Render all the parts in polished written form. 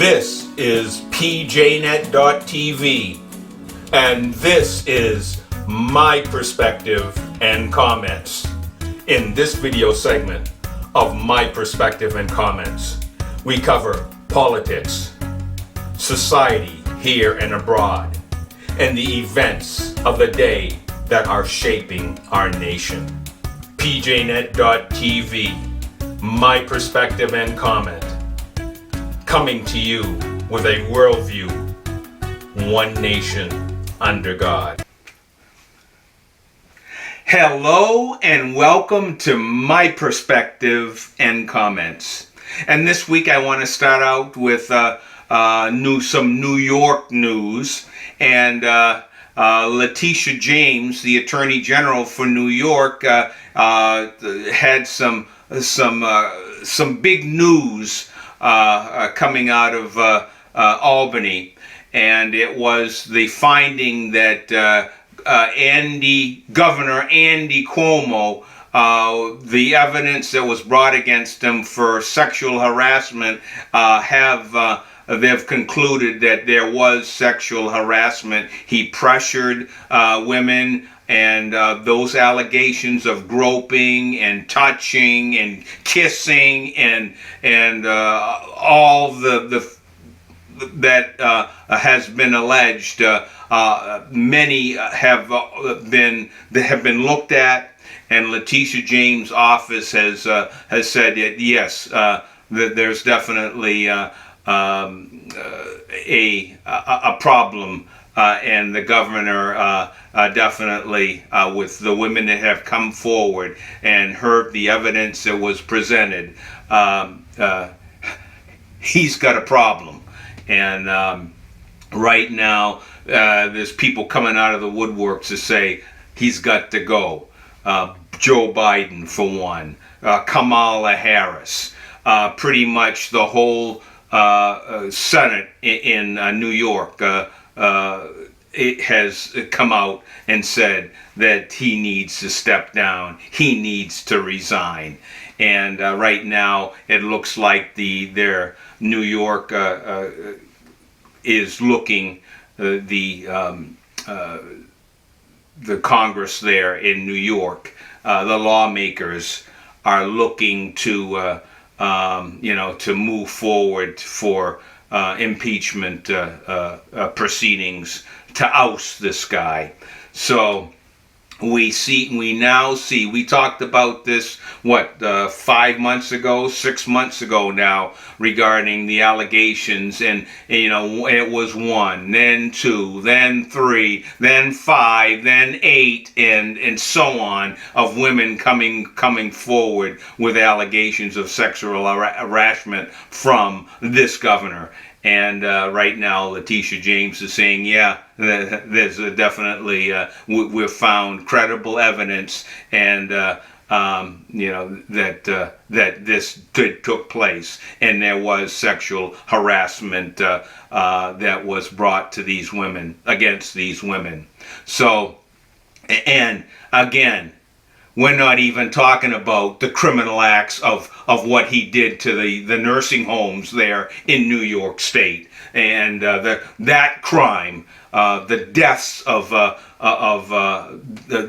This is PJNET.TV, and this is my perspective and comments. In this video segment of My Perspective and Comments, we cover politics, society here and abroad, and the events of the day that are shaping our nation. PJNET.TV, My Perspective and Comment, coming to you with a worldview, one nation under God. Hello and welcome to My Perspective and Comments. And this week I want to start out with some New York news. And Letitia James, the Attorney General for New York, had some big news coming out of Albany, and it was the finding that Governor Andy Cuomo, the evidence that was brought against him for sexual harassment, they've concluded that there was sexual harassment. He pressured women, and those allegations of groping and touching and kissing and all that has been alleged, many have been looked at, and Letitia James' office has said that yes, that there's definitely a problem, and the governor definitely, with the women that have come forward and heard the evidence that was presented, he's got a problem. And right now, there's people coming out of the woodwork to say he's got to go. Joe Biden, for one, Kamala Harris, pretty much the whole Senate in New York. It has come out and said that he needs to step down. He needs to resign. And right now, it looks like their New York is looking, the Congress there in New York, the lawmakers are looking to to move forward for impeachment proceedings to oust this guy. So we now see, we talked about this, 5 months ago, 6 months ago now, regarding the allegations, and it was 1, then 2, then 3, then 5, then 8, and so on, of women coming forward with allegations of sexual harassment from this governor. And right now, Letitia James is saying, yeah, there's definitely, we've found credible evidence, and that this took place, and there was sexual harassment that was brought to these women, against these women. So, and again, we're not even talking about the criminal acts of what he did to the nursing homes there in New York State, and that crime, the deaths of the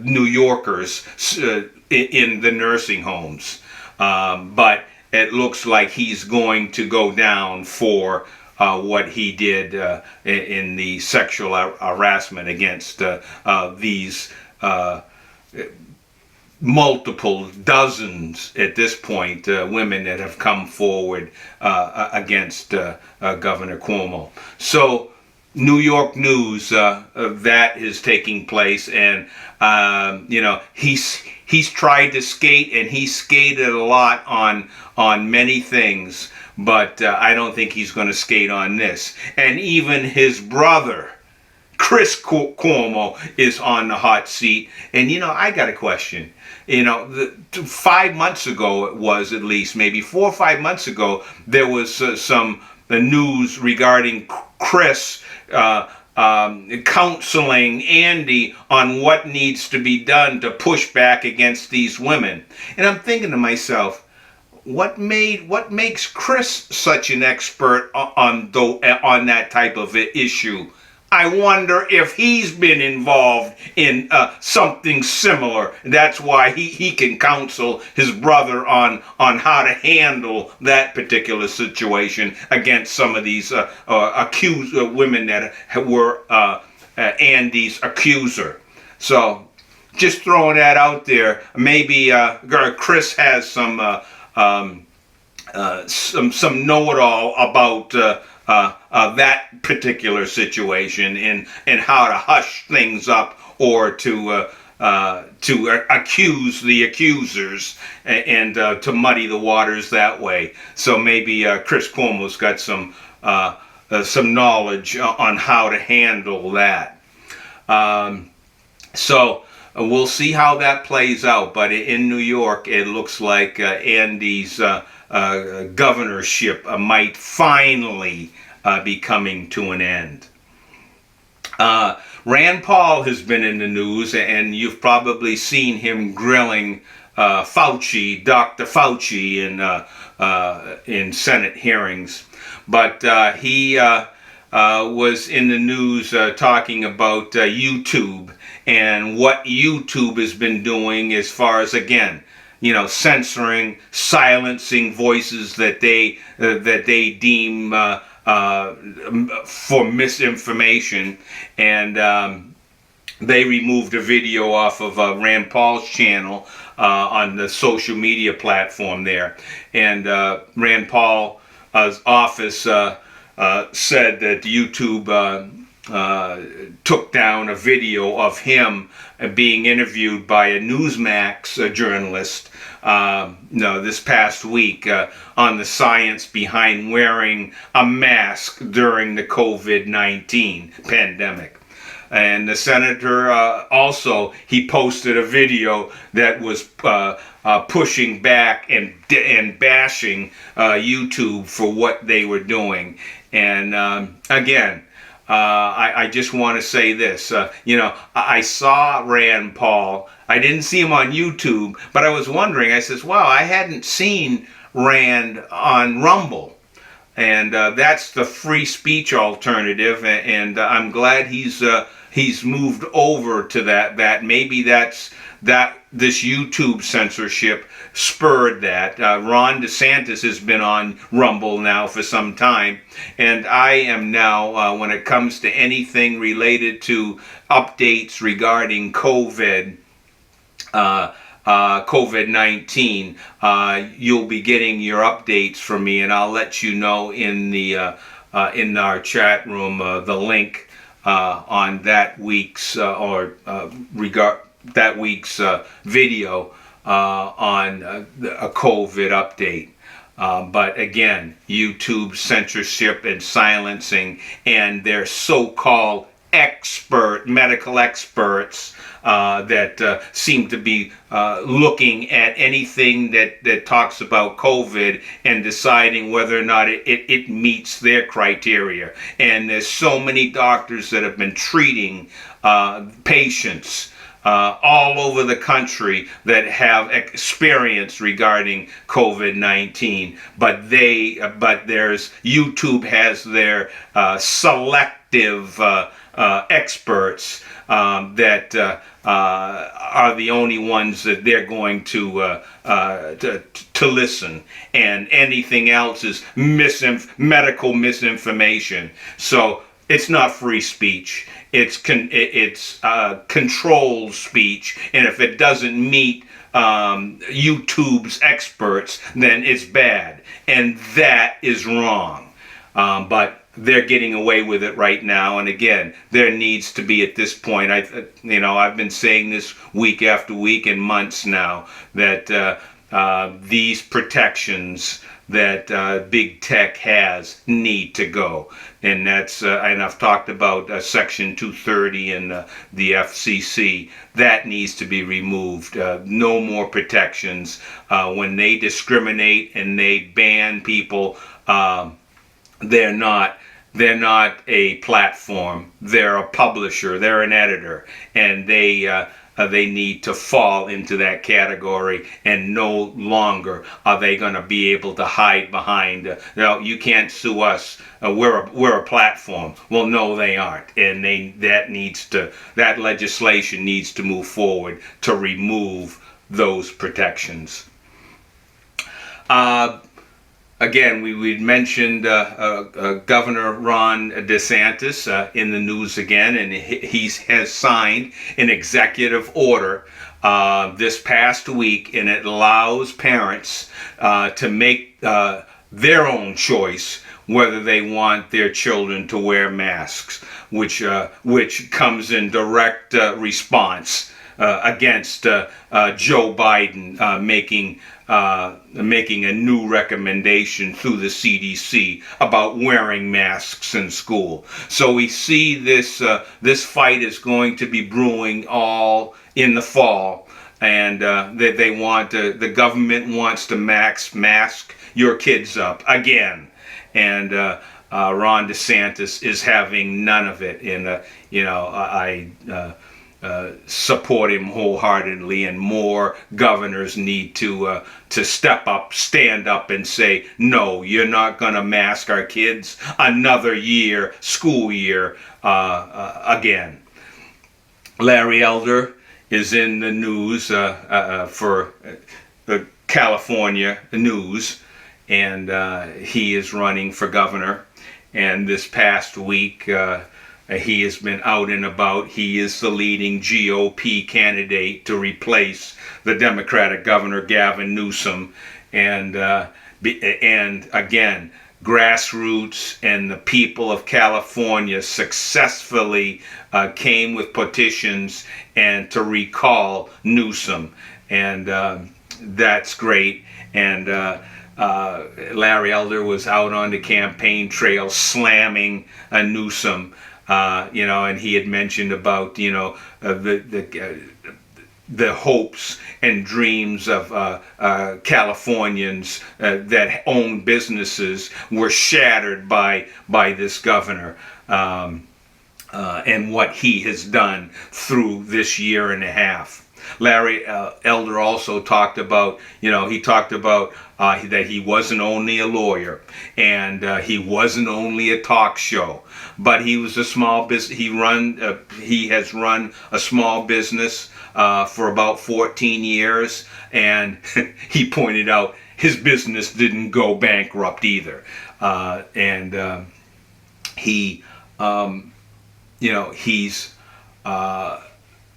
New Yorkers in the nursing homes. But it looks like he's going to go down for what he did in the sexual harassment against these multiple dozens at this point, women that have come forward against Governor Cuomo. So New York news, that is taking place, and he's tried to skate, and he skated a lot on many things, but I don't think he's going to skate on this. And even his brother, Chris Cuomo, is on the hot seat. And I got a question. 5 months ago, it was, at least maybe 4 or 5 months ago, there was some news regarding Chris counseling Andy on what needs to be done to push back against these women. And I'm thinking to myself, what makes Chris such an expert on that type of issue? I wonder if he's been involved in something similar. That's why he can counsel his brother on how to handle that particular situation against some of these accused women that were Andy's accuser. So just throwing that out there. Maybe Chris has some know-it-all about that particular situation and how to hush things up or to accuse the accusers and to muddy the waters that way. So maybe Chris Cuomo's got some knowledge on how to handle that. So we'll see how that plays out. But in New York, it looks like Andy's governorship might finally be coming to an end. Rand Paul has been in the news, and you've probably seen him grilling Fauci, Dr. Fauci, in Senate hearings. But he was in the news talking about YouTube and what YouTube has been doing as far as, again, censoring, silencing voices that they deem for misinformation. And they removed a video off of Rand Paul's channel on the social media platform there. And Rand Paul's office said that YouTube took down a video of him being interviewed by a Newsmax journalist this past week on the science behind wearing a mask during the COVID-19 pandemic. And the senator also, he posted a video that was pushing back and bashing YouTube for what they were doing. And again, I just want to say this. I saw Rand Paul. I didn't see him on YouTube, but I was wondering. I says, wow, I hadn't seen Rand on Rumble. And that's the free speech alternative. And I'm glad he's moved over to that. Maybe this YouTube censorship spurred that. Ron DeSantis has been on Rumble now for some time, and I am now, when it comes to anything related to updates regarding COVID-19, you'll be getting your updates from me, and I'll let you know in our chat room the link on that week's video on a COVID update. But again, YouTube censorship and silencing, and their so-called medical experts that seem to be looking at anything that talks about COVID and deciding whether or not it meets their criteria. And there's so many doctors that have been treating patients all over the country that have experience regarding COVID-19, but YouTube has their selective experts that are the only ones that they're going to listen, and anything else is medical misinformation. So it's not free speech. It's controlled speech, and if it doesn't meet YouTube's experts, then it's bad, and that is wrong. But they're getting away with it right now, and again, there needs to be, at this point, I've been saying this week after week and months now, that these protections that big tech has need to go. And that's and I've talked about Section 230 and the FCC. That needs to be removed. No more protections. When they discriminate and they ban people, they're not a platform. They're a publisher. They're an editor, and they they need to fall into that category, and no longer are they going to be able to hide behind, no, you can't sue us. We're a platform. Well, no, they aren't, and that legislation needs to move forward to remove those protections. Again, we mentioned Governor Ron DeSantis in the news again, and he has signed an executive order this past week, and it allows parents to make their own choice whether they want their children to wear masks, which comes in direct response against Joe Biden making a new recommendation through the CDC about wearing masks in school. So we see this fight is going to be brewing all in the fall, and the government wants to mask your kids up again, and Ron DeSantis is having none of it. And I support him wholeheartedly, and more governors need to step up, stand up, and say, no, you're not going to mask our kids another school year again. Larry Elder is in the news for the California news, and he is running for governor. And this past week, he has been out and about. He is the leading GOP candidate to replace the Democratic Governor Gavin Newsom. And again, grassroots and the people of California successfully came with petitions and to recall Newsom. And that's great. And Larry Elder was out on the campaign trail slamming Newsom. And he had mentioned about the hopes and dreams of Californians that own businesses were shattered by this governor, and what he has done through this year and a half. Larry Elder also talked about, that he wasn't only a lawyer, and he wasn't only a talk show, but he was a small business. He has run a small business for about 14 years, and he pointed out his business didn't go bankrupt either,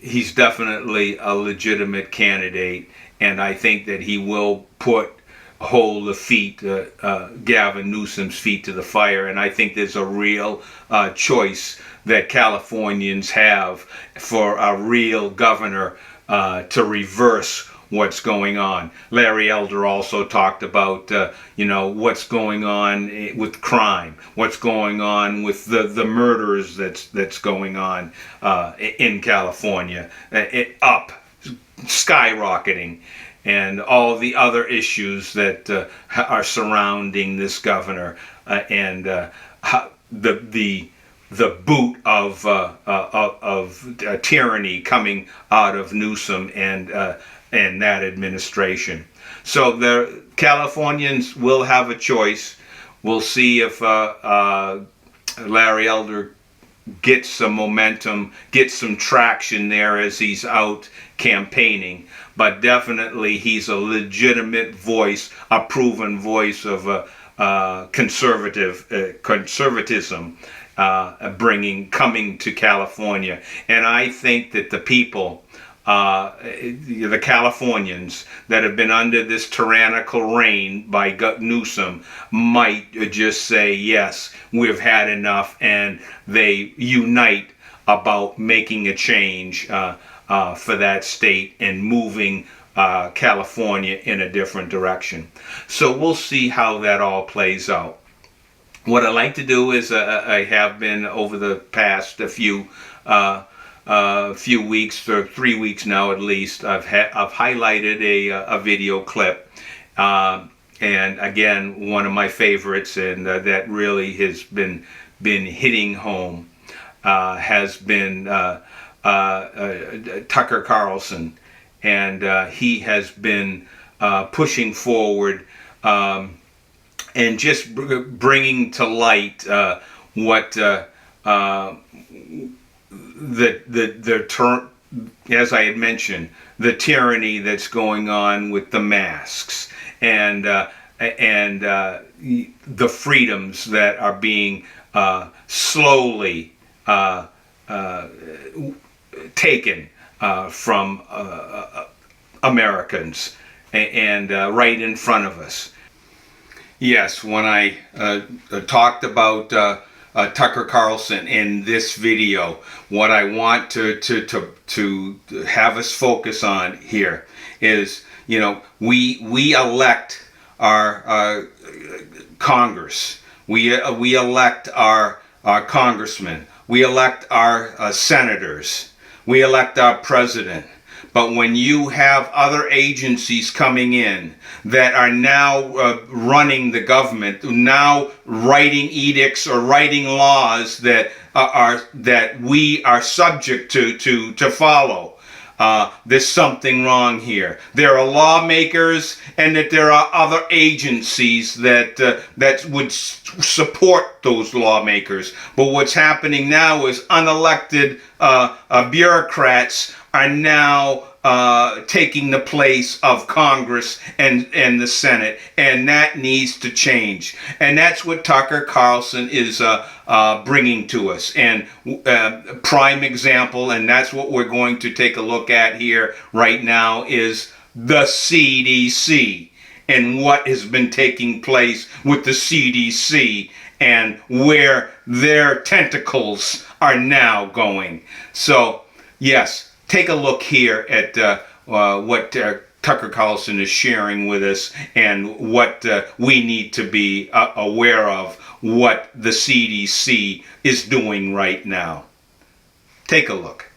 he's definitely a legitimate candidate, and I think that he will hold Gavin Newsom's feet to the fire. And I think there's a real choice that Californians have for a real governor to reverse what's going on. Larry Elder also talked about what's going on with crime, what's going on with the murders that's going on in California, skyrocketing, and all the other issues that are surrounding this governor, and the boot of tyranny coming out of Newsom and that administration. So the Californians will have a choice. We'll see if Larry Elder gets some momentum, gets some traction there as he's out campaigning. But definitely he's a legitimate voice, a proven voice of conservatism coming to California. And I think that the people, the Californians that have been under this tyrannical reign by Newsom, might just say, yes, we've had enough, and they unite about making a change for that state and moving California in a different direction. So we'll see how that all plays out. What I like to do is I have been over the past few weeks, or 3 weeks now at least, I've highlighted a video clip, and again, one of my favorites, and that really has been hitting home, has been Tucker Carlson, and he has been pushing forward and just bringing to light what as I had mentioned, the tyranny that's going on with the masks and the freedoms that are being slowly taken from Americans and right in front of us. Yes, when I talked about Tucker Carlson in this video, what I want to have us focus on here is, we elect our Congress, we elect our congressmen, we elect our senators, we elect our president. But when you have other agencies coming in that are now running the government, now writing edicts or writing laws that we are subject to follow, there's something wrong here. There are lawmakers, and that there are other agencies that would support those lawmakers. But what's happening now is unelected bureaucrats are now taking the place of Congress and the Senate, and that needs to change. And that's what Tucker Carlson is bringing to us. And prime example, and that's what we're going to take a look at here right now, is the CDC and what has been taking place with the CDC and where their tentacles are now going. So, yes, take a look here at what Tucker Carlson is sharing with us, and what we need to be aware of, what the CDC is doing right now. Take a look.